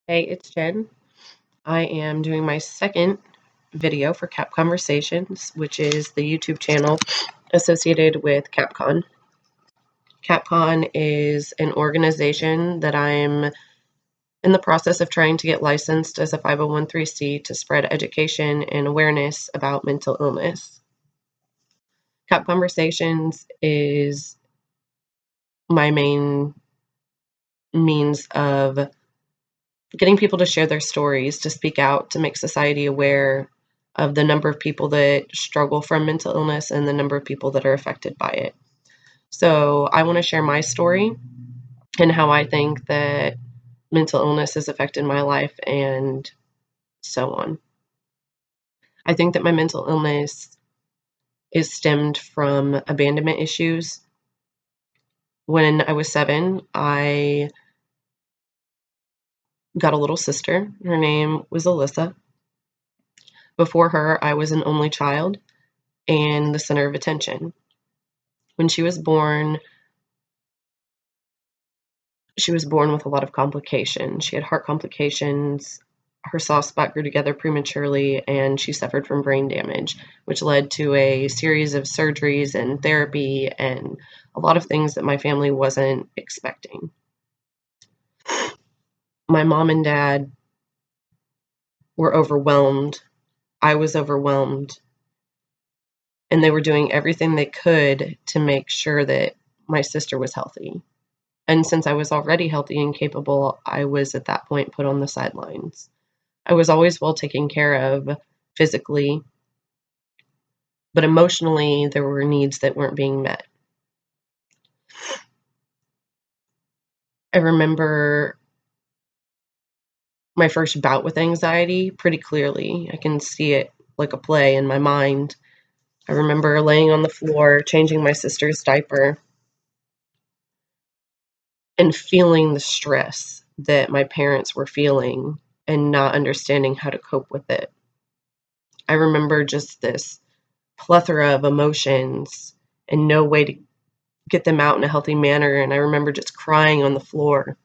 Hey, it's Jen. I am doing my second video for Cap Conversations, which is the YouTube channel associated with CapCon. CapCon is an organization that I'm in the process of trying to get licensed as a 501(c) to spread education and awareness about mental illness. Cap Conversations is my main means of getting people to share their stories, to speak out, to make society aware of the number of people that struggle from mental illness and the number of people that are affected by it. So I want to share my story and how I think that mental illness has affected my life and so on. I think that my mental illness is stemmed from abandonment issues. When I was 7, I got a little sister. Her name was Alyssa. Before her, I was an only child and the center of attention. When she was born with a lot of complications. She had heart complications, her soft spot grew together prematurely, and she suffered from brain damage, which led to a series of surgeries and therapy and a lot of things that my family wasn't expecting. My mom and dad were overwhelmed. I was overwhelmed. And they were doing everything they could to make sure that my sister was healthy. And since I was already healthy and capable, I was at that point put on the sidelines. I was always well taken care of physically, but emotionally, there were needs that weren't being met. I remember my first bout with anxiety pretty clearly. I can see it like a play in my mind. I remember laying on the floor, changing my sister's diaper, and feeling the stress that my parents were feeling and not understanding how to cope with it. I remember just this plethora of emotions and no way to get them out in a healthy manner. And I remember just crying on the floor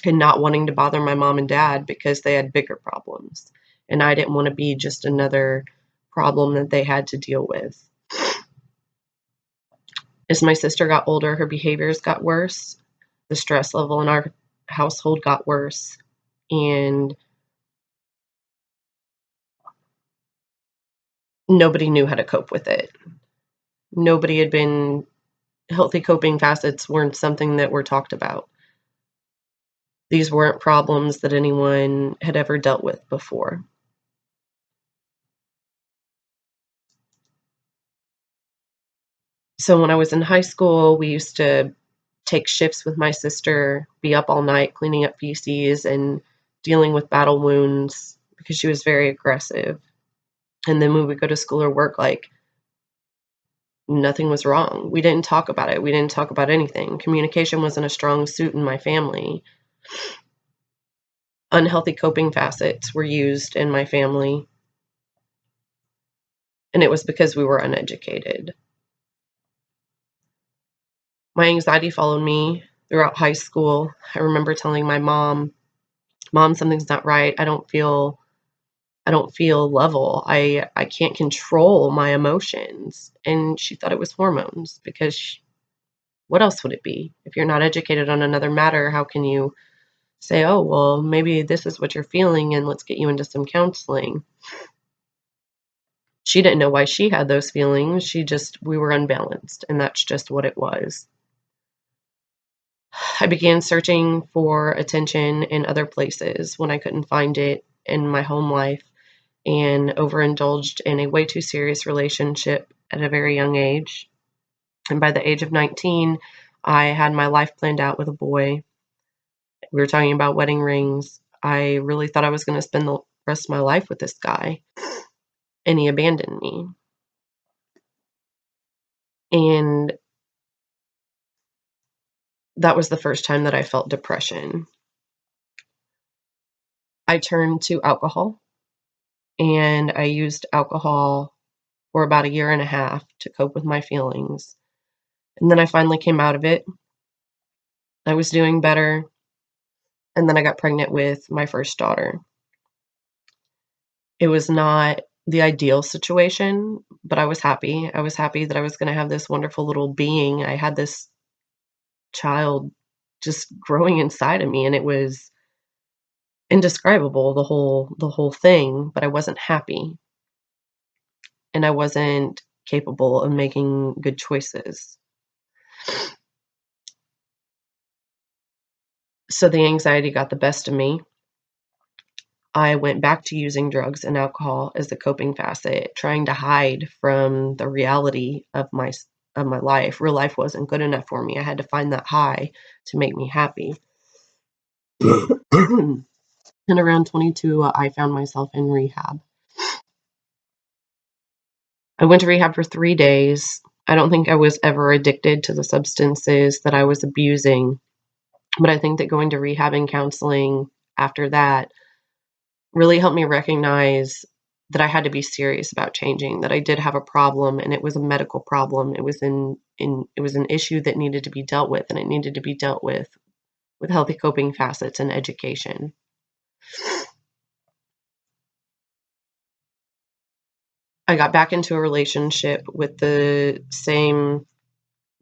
and not wanting to bother my mom and dad because they had bigger problems. And I didn't want to be just another problem that they had to deal with. As my sister got older, her behaviors got worse. The stress level in our household got worse. And nobody knew how to cope with it. Nobody had been, healthy coping facets weren't something that were talked about. These weren't problems that anyone had ever dealt with before. So when I was in high school, we used to take shifts with my sister, be up all night cleaning up feces and dealing with battle wounds because she was very aggressive. And then when we would go to school or work, like nothing was wrong. We didn't talk about it. We didn't talk about anything. Communication wasn't a strong suit in my family. Unhealthy coping facets were used in my family. And it was because we were uneducated. My anxiety followed me throughout high school. I remember telling my mom, something's not right. I don't feel level. I can't control my emotions. And she thought it was hormones because what else would it be? If you're not educated on another matter, how can you say, oh, well, maybe this is what you're feeling and let's get you into some counseling? She didn't know why she had those feelings. We were unbalanced, and that's just what it was. I began searching for attention in other places when I couldn't find it in my home life, and overindulged in a way too serious relationship at a very young age. And by the age of 19, I had my life planned out with a boy. We were talking about wedding rings. I really thought I was going to spend the rest of my life with this guy, and he abandoned me. And that was the first time that I felt depression. I turned to alcohol, and I used alcohol for about a year and a half to cope with my feelings. And then I finally came out of it. I was doing better. And then I got pregnant with my first daughter. It was not the ideal situation, but I was happy. I was happy that I was gonna have this wonderful little being. I had this child just growing inside of me, and it was indescribable, the whole thing, but I wasn't happy, and I wasn't capable of making good choices. So the anxiety got the best of me. I went back to using drugs and alcohol as a coping facet, trying to hide from the reality of my life. Real life wasn't good enough for me. I had to find that high to make me happy. And around 22, I found myself in rehab. I went to rehab for 3 days. I don't think I was ever addicted to the substances that I was abusing, but I think that going to rehab and counseling after that really helped me recognize that I had to be serious about changing, that I did have a problem and it was a medical problem. It was it was an issue that needed to be dealt with, and it needed to be dealt with healthy coping facets and education. I got back into a relationship with the same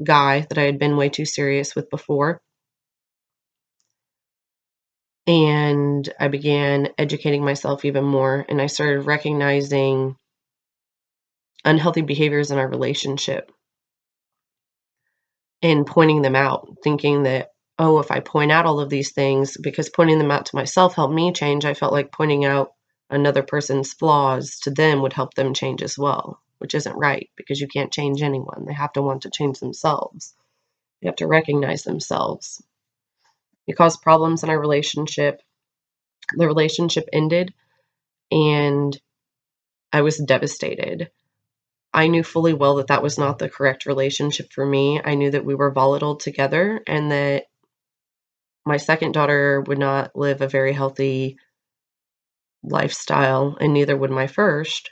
guy that I had been way too serious with before. And I began educating myself even more, and I started recognizing unhealthy behaviors in our relationship and pointing them out, thinking that, oh, if I point out all of these things, because pointing them out to myself helped me change, I felt like pointing out another person's flaws to them would help them change as well, which isn't right, because you can't change anyone. They have to want to change themselves. They have to recognize themselves. It caused problems in our relationship. The relationship ended, and I was devastated. I knew fully well that that was not the correct relationship for me. I knew that we were volatile together, and that my second daughter would not live a very healthy lifestyle, and neither would my first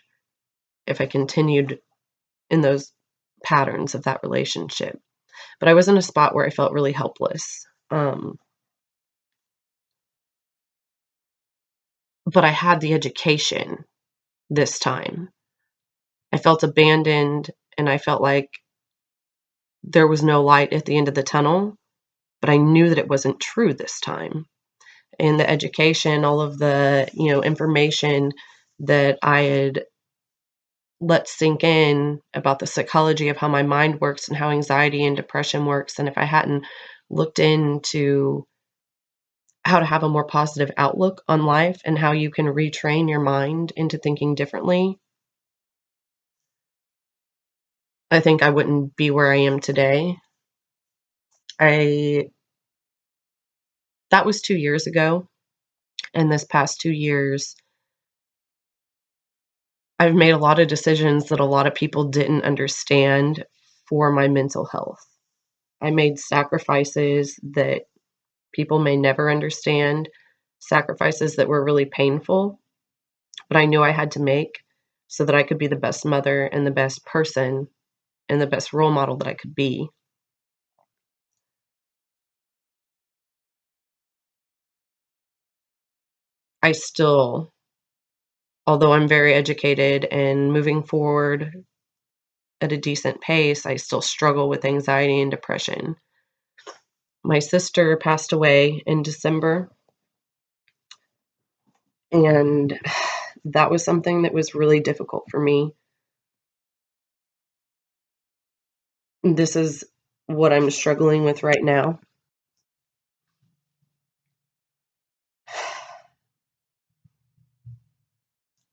if I continued in those patterns of that relationship. But I was in a spot where I felt really helpless. But I had the education this time. I felt abandoned, and I felt like there was no light at the end of the tunnel, but I knew that it wasn't true this time. And the education, all of the, information that I had let sink in about the psychology of how my mind works and how anxiety and depression works, and if I hadn't looked into how to have a more positive outlook on life and how you can retrain your mind into thinking differently, I think I wouldn't be where I am today. I That was 2 years ago, and this past 2 years, I've made a lot of decisions that a lot of people didn't understand for my mental health. I made sacrifices that people may never understand, sacrifices that were really painful, but I knew I had to make so that I could be the best mother and the best person and the best role model that I could be. I still, although I'm very educated and moving forward at a decent pace, I still struggle with anxiety and depression. My sister passed away in December, and that was something that was really difficult for me. This is what I'm struggling with right now.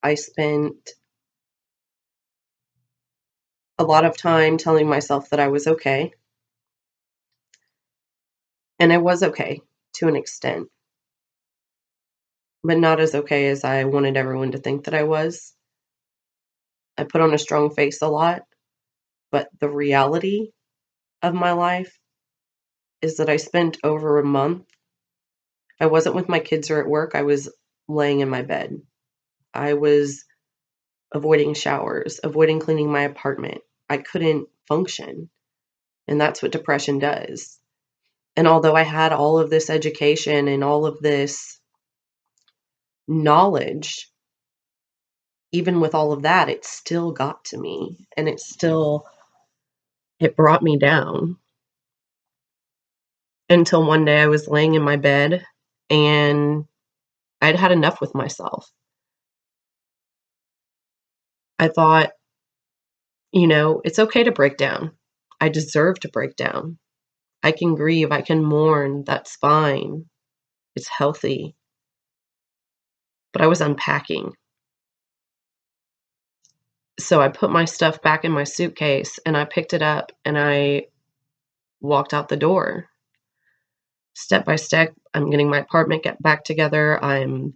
I spent a lot of time telling myself that I was okay, and I was okay to an extent, but not as okay as I wanted everyone to think that I was. I put on a strong face a lot, but the reality of my life is that I spent over a month. I wasn't with my kids or at work. I was laying in my bed. I was avoiding showers, avoiding cleaning my apartment. I couldn't function, and that's what depression does. And although I had all of this education and all of this knowledge, even with all of that, it still got to me, and it brought me down until one day I was laying in my bed and I'd had enough with myself. I thought, it's okay to break down. I deserve to break down. I can grieve. I can mourn. That's fine. It's healthy. But I was unpacking. So I put my stuff back in my suitcase and I picked it up and I walked out the door. Step by step, I'm getting my apartment back together. I'm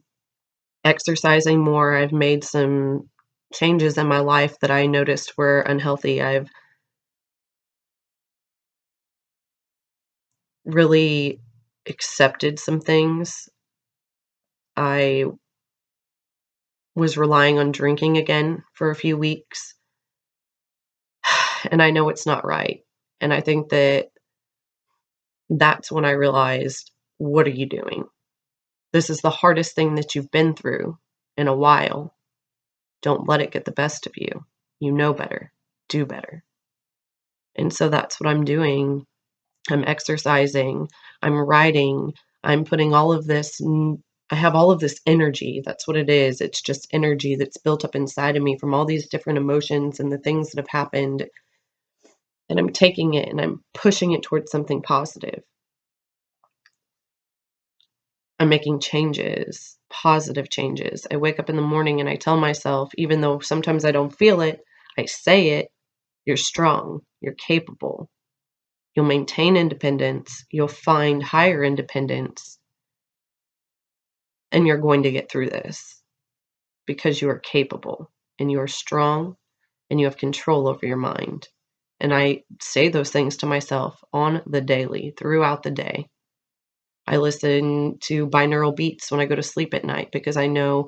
exercising more. I've made some changes in my life that I noticed were unhealthy. I've really accepted some things. I was relying on drinking again for a few weeks, and I know it's not right. And I think that's when I realized, what are you doing? This is the hardest thing that you've been through in a while. Don't let it get the best of you. You know better. Do better. And so that's what I'm doing. I'm exercising. I'm writing. I'm putting all of this. I have all of this energy. That's what it is. It's just energy that's built up inside of me from all these different emotions and the things that have happened. And I'm taking it and I'm pushing it towards something positive. I'm making changes, positive changes. I wake up in the morning and I tell myself, even though sometimes I don't feel it, I say it, you're strong, you're capable. You'll maintain independence, you'll find higher independence, and you're going to get through this because you are capable and you are strong and you have control over your mind. And I say those things to myself on the daily, throughout the day. I listen to binaural beats when I go to sleep at night because I know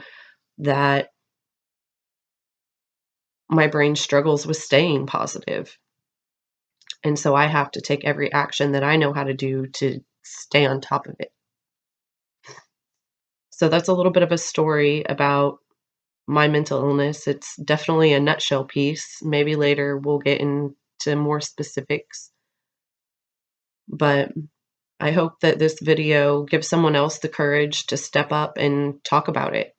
that my brain struggles with staying positive. And so I have to take every action that I know how to do to stay on top of it. So that's a little bit of a story about my mental illness. It's definitely a nutshell piece. Maybe later we'll get into more specifics. But I hope that this video gives someone else the courage to step up and talk about it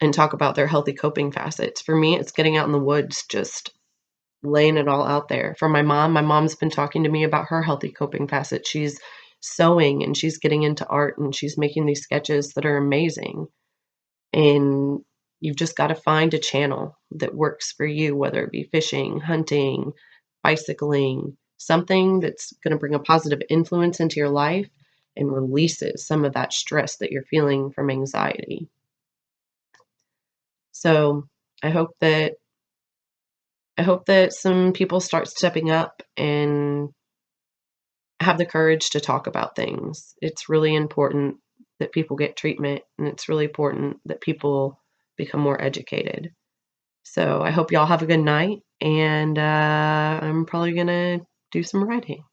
and talk about their healthy coping facets. For me, it's getting out in the woods, just laying it all out there. For my mom's been talking to me about her healthy coping facets. She's sewing and she's getting into art and she's making these sketches that are amazing. And you've just got to find a channel that works for you, whether it be fishing, hunting, bicycling, something that's going to bring a positive influence into your life and releases some of that stress that you're feeling from anxiety. So I hope that some people start stepping up and have the courage to talk about things. It's really important that people get treatment, and it's really important that people become more educated. So I hope y'all have a good night, and I'm probably going to do some writing.